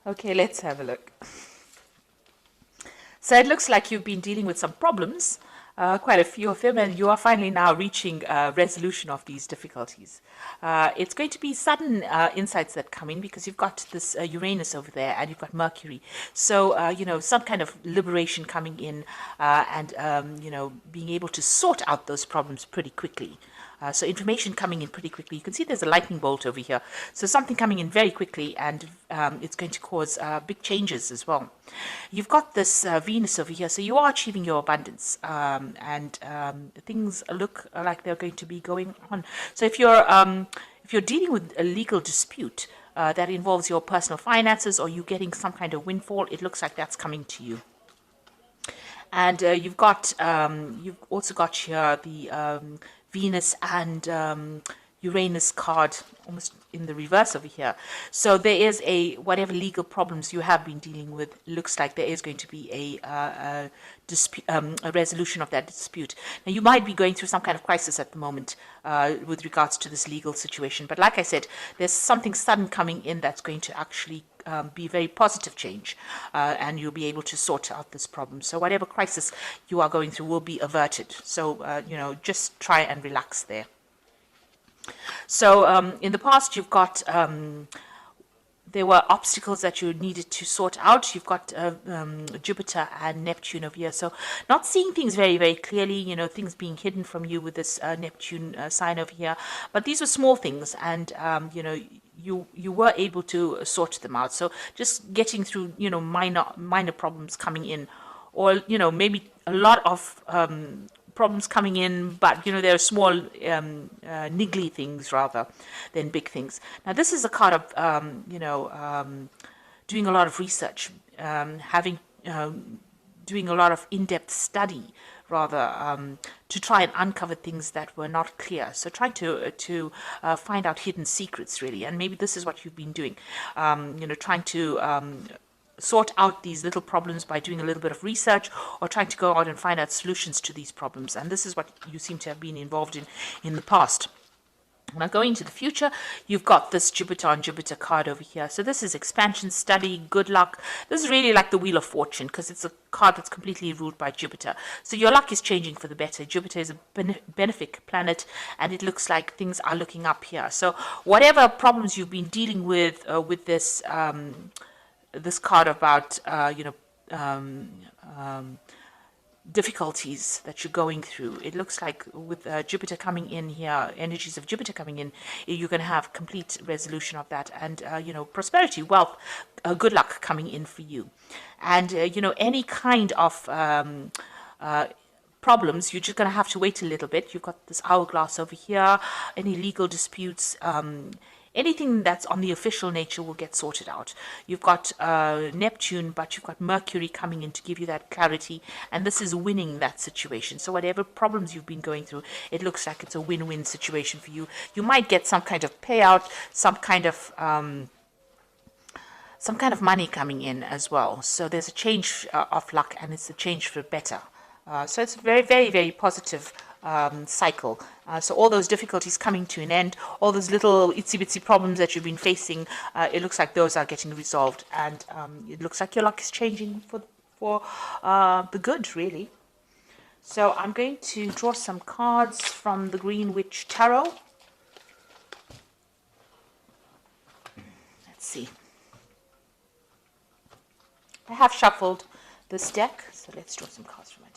Okay, let's have a look. So it looks like you've been dealing with some problems, quite a few of them, and you are finally now reaching resolution of these difficulties. It's going to be sudden insights that come in because you've got this Uranus over there and you've got Mercury. So, some kind of liberation coming in and, being able to sort out those problems pretty quickly. So information coming in pretty quickly. You can see there's a lightning bolt over here. So something coming in very quickly, and it's going to cause big changes as well. You've got this Venus over here, so you are achieving your abundance, and things look like they're going to be going on. So if you're dealing with a legal dispute that involves your personal finances, or you getting some kind of windfall, it looks like that's coming to you. And you've also got here the Venus and Uranus card almost in the reverse over here. So there is whatever legal problems you have been dealing with, looks like there is going to be a resolution of that dispute. Now, you might be going through some kind of crisis at the moment with regards to this legal situation. But like I said, there's something sudden coming in that's going to actually be very positive change, and you'll be able to sort out this problem. So whatever crisis you are going through will be averted. So, just try and relax there. So in the past, you've got there were obstacles that you needed to sort out. You've got Jupiter and Neptune over here. So not seeing things very, very clearly, things being hidden from you with this Neptune sign over here. But these were small things, and, you were able to sort them out. So just getting through, minor problems coming in, or, maybe a lot of problems coming in, but there are small niggly things rather than big things. Now this is a card of doing a lot of research, having doing a lot of in-depth study rather, to try and uncover things that were not clear. So trying to find out hidden secrets, really. And maybe this is what you've been doing, trying to sort out these little problems by doing a little bit of research, or trying to go out and find out solutions to these problems. And this is what you seem to have been involved in the past. Now, going into the future, you've got this Jupiter on Jupiter card over here. So this is expansion, study, good luck. This is really like the Wheel of Fortune, because it's a card that's completely ruled by Jupiter. So your luck is changing for the better. Jupiter is a benefic planet, and it looks like things are looking up here. So whatever problems you've been dealing with this this card about difficulties that you're going through, it looks like with Jupiter coming in here, energies of Jupiter coming in, you can have complete resolution of that, and prosperity, wealth, good luck coming in for you. And any kind of problems, you're just going to have to wait a little bit. You've got this hourglass over here. Any legal disputes, anything that's on the official nature will get sorted out. You've got Neptune, but you've got Mercury coming in to give you that clarity, and this is winning that situation. So whatever problems you've been going through, it looks like it's a win-win situation for you. You might get some kind of payout, some kind of money coming in as well. So there's a change of luck, and it's a change for better. So it's a very, very, very positive cycle. So all those difficulties coming to an end, all those little itsy-bitsy problems that you've been facing, it looks like those are getting resolved, and it looks like your luck is changing for the good, really. So I'm going to draw some cards from the Green Witch Tarot. Let's see. I have shuffled this deck, so let's draw some cards from it.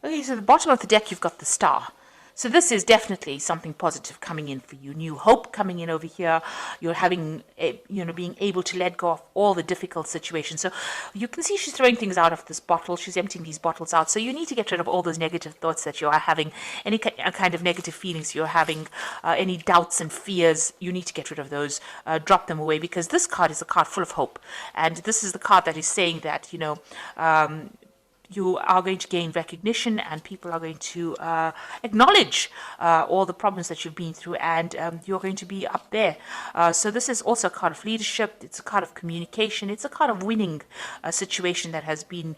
Okay, so at the bottom of the deck, you've got the Star. So this is definitely something positive coming in for you. New hope coming in over here. You're having, being able to let go of all the difficult situations. So you can see she's throwing things out of this bottle. She's emptying these bottles out. So you need to get rid of all those negative thoughts that you are having, any kind of negative feelings you're having, any doubts and fears. You need to get rid of those, drop them away, because this card is a card full of hope. And this is the card that is saying that, you are going to gain recognition, and people are going to acknowledge all the problems that you've been through, and you're going to be up there. So this is also a card of leadership. It's a card of communication. It's a card of winning a situation that has been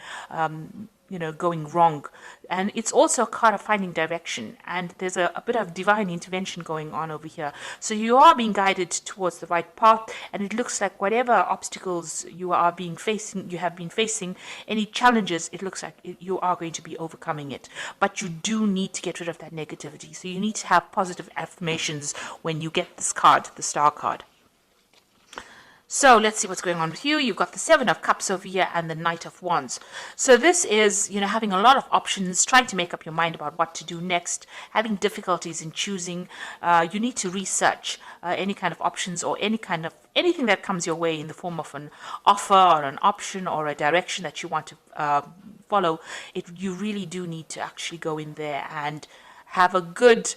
going wrong. And it's also a card of finding direction. And there's a bit of divine intervention going on over here. So you are being guided towards the right path. And it looks like whatever obstacles you have been facing, any challenges, it looks like you are going to be overcoming it. But you do need to get rid of that negativity. So you need to have positive affirmations when you get this card, the Star card. So let's see what's going on with you. You've got the Seven of Cups over here and the Knight of Wands. So this is, having a lot of options, trying to make up your mind about what to do next, having difficulties in choosing. You need to research any kind of options or anything that comes your way in the form of an offer or an option or a direction that you want to follow. You really do need to actually go in there and have a good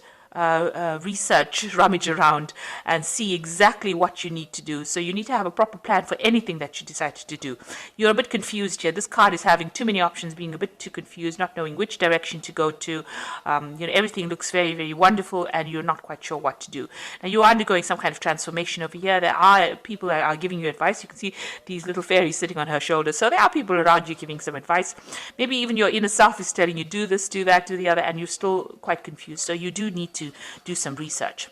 research, rummage around and see exactly what you need to do. So you need to have a proper plan for anything that you decide to do. You're a bit confused here. This card is having too many options, being a bit too confused, not knowing which direction to go to. Everything looks very, very wonderful and you're not quite sure what to do. Now you are undergoing some kind of transformation over here. There are people that are giving you advice. You can see these little fairies sitting on her shoulders. So there are people around you giving some advice. Maybe even your inner self is telling you do this, do that, do the other, and you're still quite confused. So you do need to do some research.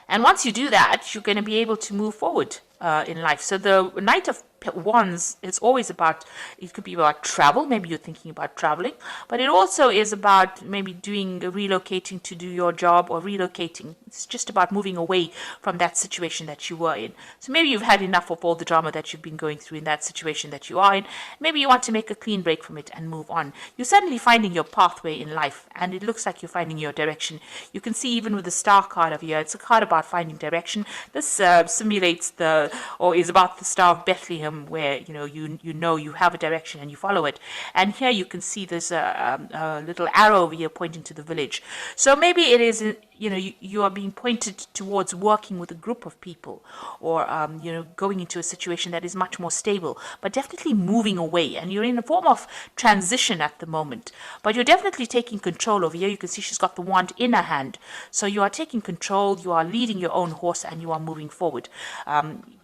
And once you do that, you're going to be able to move forward in life. So the Knight of Wands is always about, it could be about travel. Maybe you're thinking about traveling, but it also is about maybe relocating to do your job or relocating. It's just about moving away from that situation that you were in. So maybe you've had enough of all the drama that you've been going through in that situation that you are in. Maybe you want to make a clean break from it and move on. You're suddenly finding your pathway in life, and it looks like you're finding your direction. You can see even with the Star card of here, it's a card about finding direction. This simulates is about the Star of Bethlehem, where you have a direction and you follow it. And here you can see there's a little arrow over here pointing to the village. So maybe it is you are being pointed towards working with a group of people, or going into a situation that is much more stable, but definitely moving away. And you're in a form of transition at the moment, but you're definitely taking control over here. You can see she's got the wand in her hand. So you are taking control, you are leading your own horse, and you are moving forward.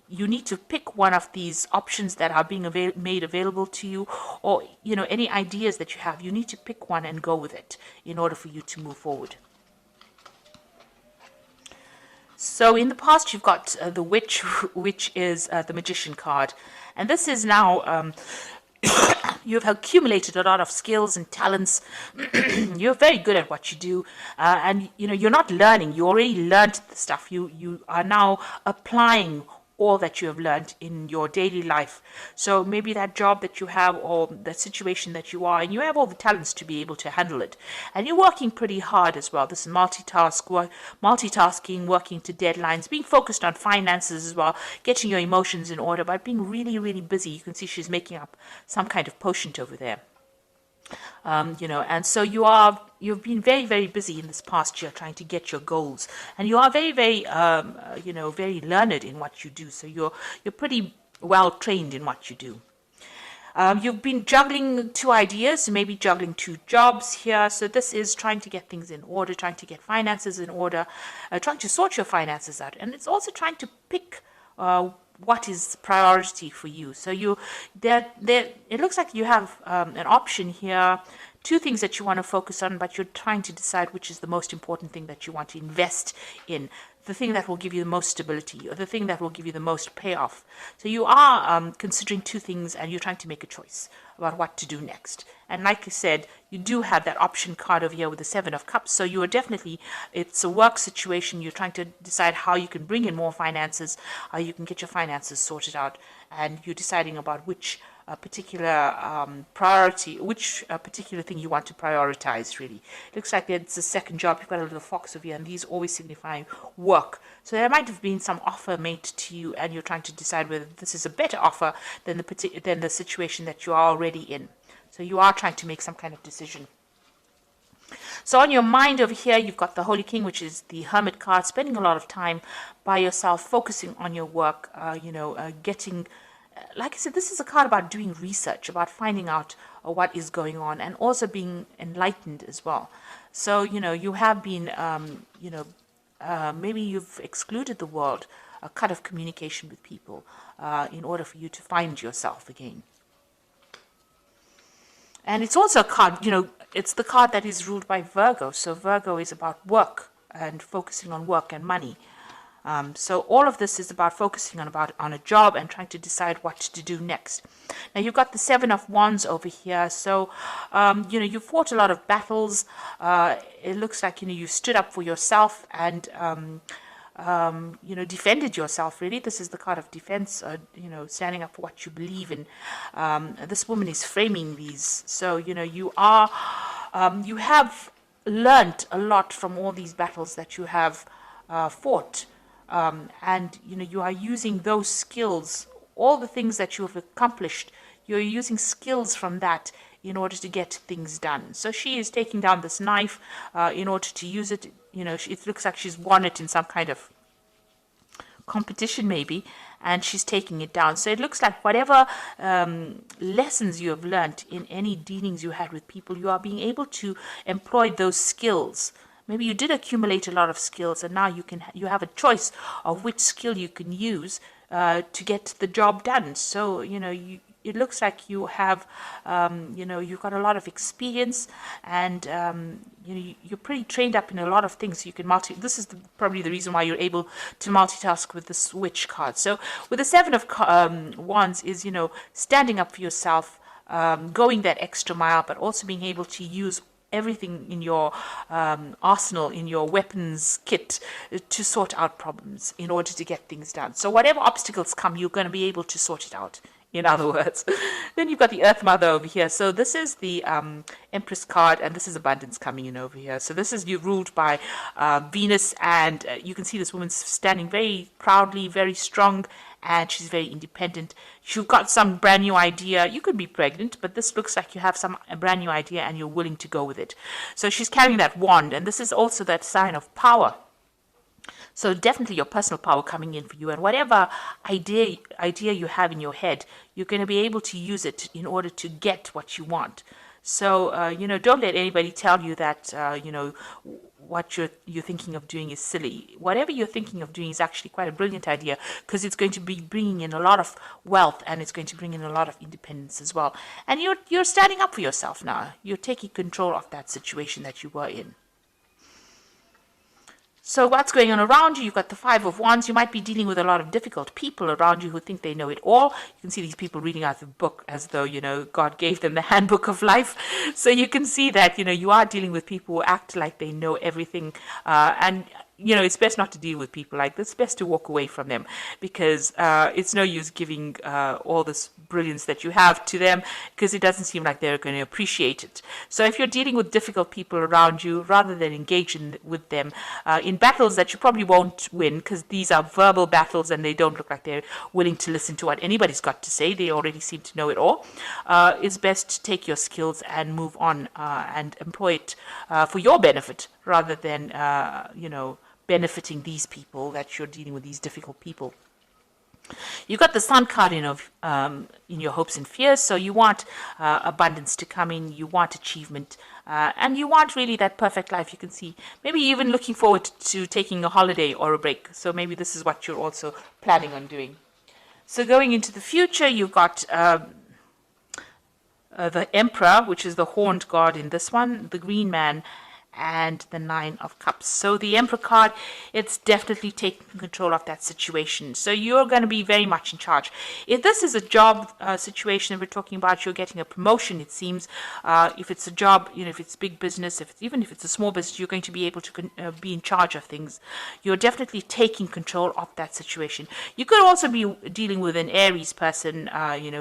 You need to pick one of these options that are being made available to you, or any ideas that you have. You need to pick one and go with it in order for you to move forward. So in the past, you've got the Witch, which is the Magician card, and this is now you've accumulated a lot of skills and talents. You're very good at what you do, and you're not learning. You already learned the stuff. You are now applying all that you have learned in your daily life. So maybe that job that you have, or that situation that you are, and you have all the talents to be able to handle it. And you're working pretty hard as well. This is multitasking, working to deadlines, being focused on finances as well, getting your emotions in order, but being really, really busy. You can see she's making up some kind of potion over there. And so you've been very, very busy in this past year trying to get your goals, and you are very, very, very learned in what you do. So you're pretty well trained in what you do. You've been juggling two ideas, maybe juggling two jobs here. So this is trying to get things in order, trying to get finances in order, trying to sort your finances out, and it's also trying to pick what is priority for you. So it looks like you have an option here, two things that you want to focus on, but you're trying to decide which is the most important thing that you want to invest in, the thing that will give you the most stability, or the thing that will give you the most payoff. So you are considering two things, and you're trying to make a choice about what to do next. And like I said, you do have that option card over here with the Seven of Cups. So you are definitely, it's a work situation. You're trying to decide how you can bring in more finances, how you can get your finances sorted out, and you're deciding about which particular priority, which particular thing you want to prioritize, really. It looks like it's a second job. You've got a little fox over here, and these always signify work. So there might have been some offer made to you, and you're trying to decide whether this is a better offer than the situation that you are already in. So you are trying to make some kind of decision. So on your mind over here, you've got the Holy King, which is the Hermit card, spending a lot of time by yourself, focusing on your work, getting like I said, this is a card about doing research, about finding out what is going on, and also being enlightened as well. So, you have been, maybe you've excluded the world, a cut of communication with people, in order for you to find yourself again. And it's also a card, it's the card that is ruled by Virgo. So Virgo is about work and focusing on work and money. So all of this is about focusing on a job and trying to decide what to do next. Now you've got the Seven of Wands over here. So, you fought a lot of battles. It looks like, you stood up for yourself and, defended yourself, really. This is the card of defense, standing up for what you believe in. This woman is framing these. So, you have learned a lot from all these battles that you have fought. And, you are using those skills, all the things that you have accomplished, you're using skills from that in order to get things done. So she is taking down this knife in order to use it. It looks like she's won it in some kind of competition maybe, and she's taking it down. So it looks like whatever lessons you have learned in any dealings you had with people, you are being able to employ those skills. Maybe you did accumulate a lot of skills, and now you have a choice of which skill you can use to get the job done. So, it looks like you have, you've got a lot of experience, and you're pretty trained up in a lot of things. You can This is probably the reason why you're able to multitask with the Switch card. So with the Seven of Wands is, standing up for yourself, going that extra mile, but also being able to use everything in your arsenal, in your weapons kit, to sort out problems in order to get things done. So whatever obstacles come, you're going to be able to sort it out, in other words. Then you've got the Earth Mother over here. So this is the Empress card, and this is abundance coming in over here. So this is ruled by Venus, and you can see this woman's standing very proudly, very strong, and she's very independent. You've got some brand new idea. You could be pregnant, but this looks like you have a brand new idea and you're willing to go with it. So she's carrying that wand, and this is also that sign of power. So definitely your personal power coming in for you, and whatever idea you have in your head, you're going to be able to use it in order to get what you want. So, don't let anybody tell you that, what you're thinking of doing is silly. Whatever you're thinking of doing is actually quite a brilliant idea, because it's going to be bringing in a lot of wealth, and it's going to bring in a lot of independence as well. And you're standing up for yourself now. You're taking control of that situation that you were in. So what's going on around you? You've got the Five of Wands. You might be dealing with a lot of difficult people around you who think they know it all. You can see these people reading out the book as though, God gave them the handbook of life. So you can see that, you are dealing with people who act like they know everything. And it's best not to deal with people like this. It's best to walk away from them, because it's no use giving all this brilliance that you have to them, because it doesn't seem like they're going to appreciate it. So if you're dealing with difficult people around you, rather than engage with them in battles that you probably won't win, because these are verbal battles and they don't look like they're willing to listen to what anybody's got to say. They already seem to know it all. It's best to take your skills and move on and employ it for your benefit, rather than, benefiting these people that you're dealing with, these difficult people. You've got the Sun card in your hopes and fears. So you want abundance to come in, you want achievement, and you want really that perfect life. You can see maybe even looking forward to taking a holiday or a break. So maybe this is what you're also planning on doing. So going into the future, you've got the Emperor, which is the horned god in this one, the Green Man, and the Nine of Cups. So the Emperor card, it's definitely taking control of that situation. So you're going to be very much in charge. If this is a job situation that we're talking about, you're getting a promotion, it seems. If it's a job, if it's big business, even if it's a small business, you're going to be able to be in charge of things. You're definitely taking control of that situation. You could also be dealing with an Aries person,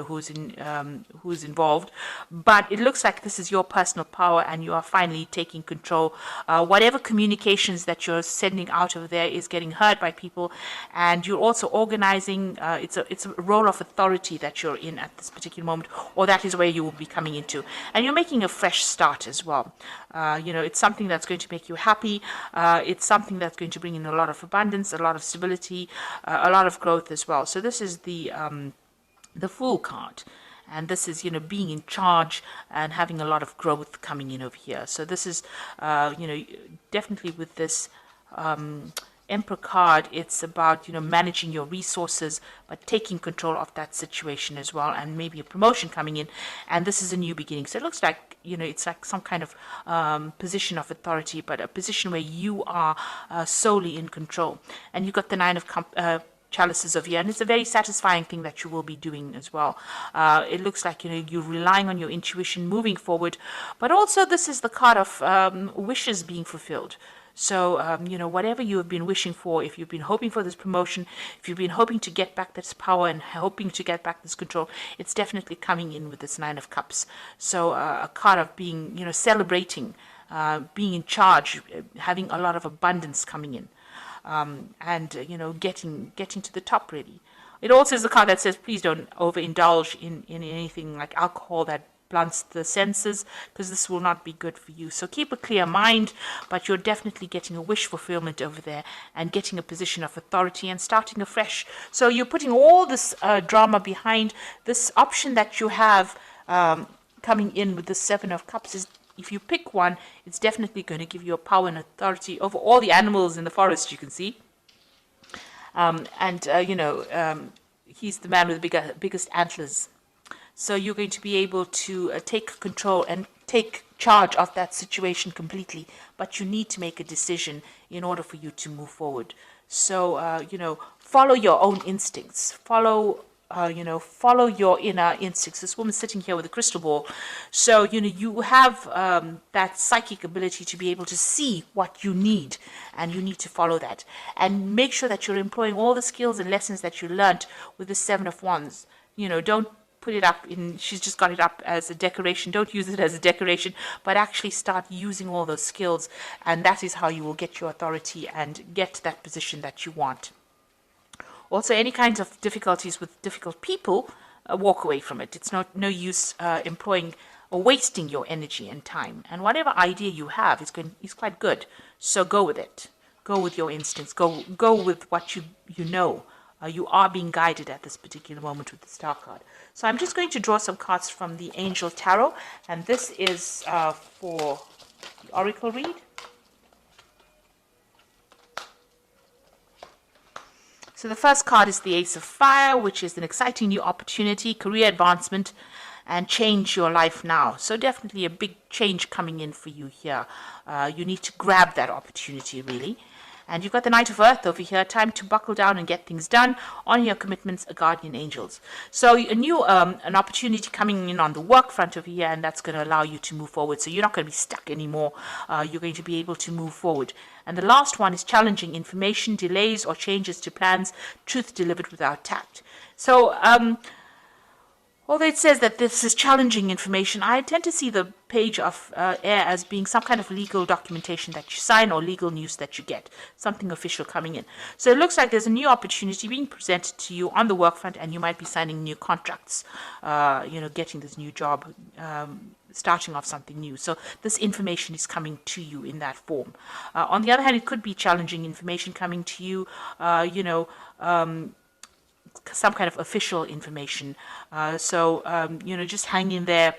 who's involved, but it looks like this is your personal power, and you are finally taking control. Whatever communications that you're sending out of there is getting heard by people, and you're also organizing. It's a role of authority that you're in at this particular moment, or that is where you will be coming into, and you're making a fresh start as well. It's something that's going to make you happy. It's something that's going to bring in a lot of abundance, a lot of stability, a lot of growth as well. So this is the the Fool card. And this is, being in charge and having a lot of growth coming in over here. So this is, definitely with this Emperor card, it's about, managing your resources, but taking control of that situation as well, and maybe a promotion coming in. And this is a new beginning. So it looks like, it's like some kind of position of authority, but a position where you are solely in control. And you've got the Nine of Chalices over here, and it's a very satisfying thing that you will be doing as well. It looks like you're relying on your intuition moving forward, but also this is the card of wishes being fulfilled. So, whatever you have been wishing for, if you've been hoping for this promotion, if you've been hoping to get back this power and hoping to get back this control, it's definitely coming in with this Nine of Cups. So, a card of being, celebrating, being in charge, having a lot of abundance coming in. And getting to the top really. It also is a card that says please don't overindulge in anything like alcohol that blunts the senses, because this will not be good for you. So keep a clear mind, but you're definitely getting a wish fulfillment over there and getting a position of authority and starting afresh. So you're putting all this drama behind this option that you have coming in with the Seven of Cups. Is if you pick one, it's definitely going to give you a power and authority over all the animals in the forest, you can see. He's the man with the biggest antlers. So you're going to be able to take control and take charge of that situation completely. But you need to make a decision in order for you to move forward. So, follow your own instincts. Follow your inner instincts. This woman's sitting here with a crystal ball. So, you have that psychic ability to be able to see what you need, and you need to follow that. And make sure that you're employing all the skills and lessons that you learned with the Seven of Wands. Don't put it up she's just got it up as a decoration. Don't use it as a decoration, but actually start using all those skills. And that is how you will get your authority and get that position that you want. Also, any kinds of difficulties with difficult people, walk away from it. It's no use employing or wasting your energy and time. And whatever idea you have is quite good. So go with it. Go with your instincts. Go with what you know. You are being guided at this particular moment with the Star card. So I'm just going to draw some cards from the Angel Tarot, and this is for the Oracle read. So the first card is the Ace of Fire, which is an exciting new opportunity, career advancement, and change your life now. So definitely a big change coming in for you here. You need to grab that opportunity, really. And you've got the Knight of Earth over here, time to buckle down and get things done, on your commitments, guardian angels. So a new an opportunity coming in on the work front over here, and that's going to allow you to move forward. So you're not going to be stuck anymore. You're going to be able to move forward. And the last one is challenging information, delays or changes to plans, truth delivered without tact. So although it says that this is challenging information, I tend to see the page of air as being some kind of legal documentation that you sign or legal news that you get, something official coming in. So it looks like there's a new opportunity being presented to you on the work front, and you might be signing new contracts, getting this new job, starting off something new. So this information is coming to you in that form. On the other hand, it could be challenging information coming to you, some kind of official information. Just hang in there.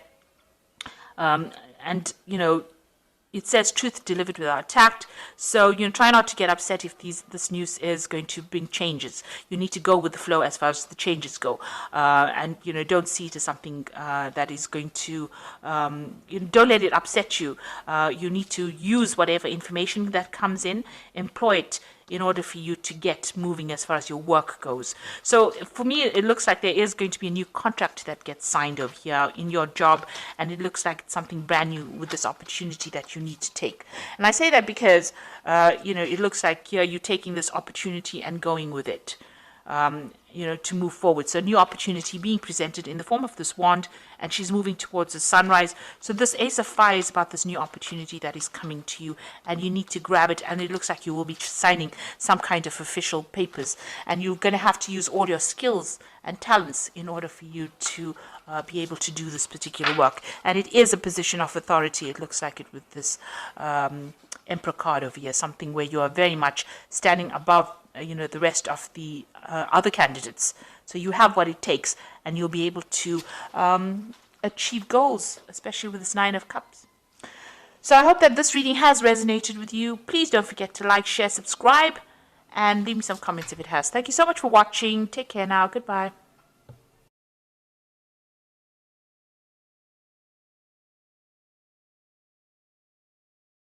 It says truth delivered without tact. So, try not to get upset if this news is going to bring changes. You need to go with the flow as far as the changes go. Don't see it as something that is going to, don't let it upset you. You need to use whatever information that comes in, employ it in order for you to get moving as far as your work goes. So for me, it looks like there is going to be a new contract that gets signed over here in your job, and it looks like it's something brand new with this opportunity that you need to take. And I say that because, it looks like here you're taking this opportunity and going with it. To move forward. So a new opportunity being presented in the form of this wand, and she's moving towards the sunrise. So this Ace of Fire is about this new opportunity that is coming to you, and you need to grab it, and it looks like you will be signing some kind of official papers, and you're going to have to use all your skills and talents in order for you to be able to do this particular work. And it is a position of authority. It looks like it with this Emperor card over here, something where you are very much standing above the rest of the other candidates. So you have what it takes, and you'll be able to achieve goals, especially with this Nine of Cups. So I hope that this reading has resonated with you. Please don't forget to like, share, subscribe, and leave me some comments if it has. Thank you so much for watching. Take care now. Goodbye.